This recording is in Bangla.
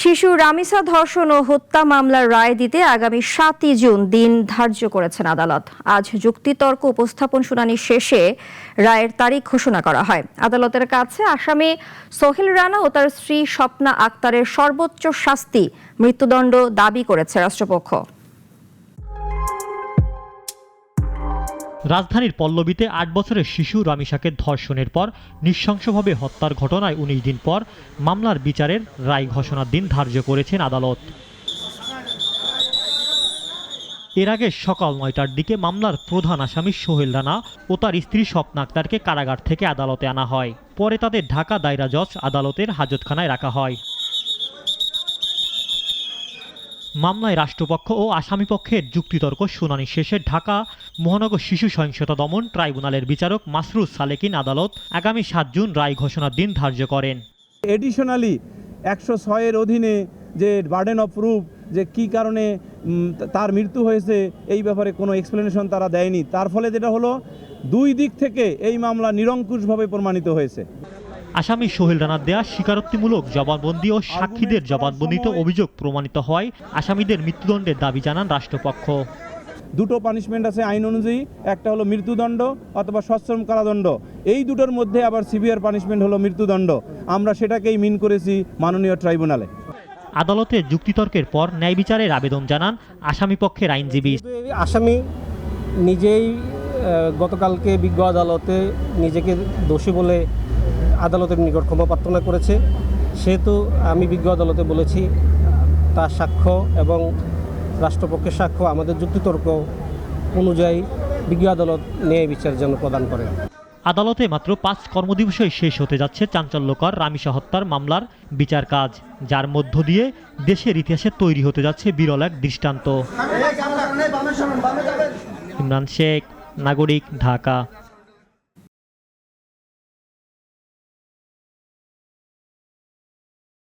শিশু রামিসা ধর্ষণ ও হত্যা মামলার রায় দিতে আগামী ৭ই জুন দিন ধার্য করেছেন আদালত। আজ যুক্তিতর্ক উপস্থাপন শুনানি শেষে রায়ের তারিখ ঘোষণা করা হয়। আদালতের কাছে আসামি সোহেল রানা ও তার স্ত্রী স্বপ্না আক্তারের সর্বোচ্চ শাস্তি মৃত্যুদণ্ড দাবি করেছে রাষ্ট্রপক্ষ। রাজধানীর পল্লবীতে ৮ বছরের শিশু রামিসাকে ধর্ষণের পর নৃশংসভাবে হত্যার ঘটনায় ১৯ দিন পর মামলার বিচারের রায় ঘোষণার দিন ধার্য করেছেন আদালত। এর আগে সকাল ৯টার দিকে মামলার প্রধান আসামি সোহেল রানা ও তার স্ত্রী স্বপ্না আক্তারকে কারাগার থেকে আদালতে আনা হয়। পরে তাদের ঢাকা দায়রা জজ আদালতের হাজতখানায় রাখা হয়। মামলায় রাষ্ট্রপক্ষ ও আসামিপক্ষের যুক্তিতর্ক শুনানি শেষে ঢাকা মহানগর শিশু সহিংসতা দমন ট্রাইব্যুনালের বিচারক মাসরুর সালেকিন আদালত আগামী ৭ জুন রায় ঘোষণার দিন ধার্য করেন। এডিশনালি ১০৬-এর অধীনে যে বার্ডেন অফ প্রুফ যে কী কারণে তার মৃত্যু হয়েছে এই ব্যাপারে কোনো এক্সপ্লেনেশন তারা দেয়নি। তার ফলে যেটা হলো দুই দিক থেকে এই মামলা নিরঙ্কুশভাবে প্রমাণিত হয়েছে। আসামি সোহেল রানার দেয়া স্বীকারোক্তিমূলক জবানবন্দি ও সাক্ষীদের জবানবন্দিতে অভিযোগ প্রমাণিত হয় আসামিদের মৃত্যুদণ্ডের দাবি জানান রাষ্ট্রপক্ষ। দুটো পানিশমেন্ট আছে আইন অনুযায়ী, একটা হলো মৃত্যুদণ্ড অথবা সশ্রম কারাদণ্ড। এই দুটোর মধ্যে আবার সিভিয়ার পানিশমেন্ট হলো মৃত্যুদণ্ড। আমরা সেটাকেই মিন করেছি মাননীয় ট্রাইব্যুনালে। আদালতে যুক্তিতর্কের পর ন্যায় বিচারের আবেদন জানান আসামিপক্ষের আইনজীবী। আসামি নিজেই গতকালকে বিজ্ঞ আদালতে নিজেকে দোষী বলে আদালতের নিকট ক্ষমা প্রার্থনা করেছে। সেহেতু আমি বিজ্ঞ আদালতে বলেছি তার সাক্ষ্য এবং রাষ্ট্রপক্ষের সাক্ষ্য আমাদের যুক্তিতর্ক অনুযায়ী বিজ্ঞ আদালত ন্যায় বিচার যেন প্রদান করে। আদালতে মাত্র ৫ কর্মদিবসেই শেষ হতে যাচ্ছে চাঞ্চল্যকর রামিসা হত্যার মামলার বিচার কাজ, যার মধ্য দিয়ে দেশের ইতিহাসে তৈরি হতে যাচ্ছে বিরল এক দৃষ্টান্ত। ইমরান শেখ, নাগরিক, ঢাকা।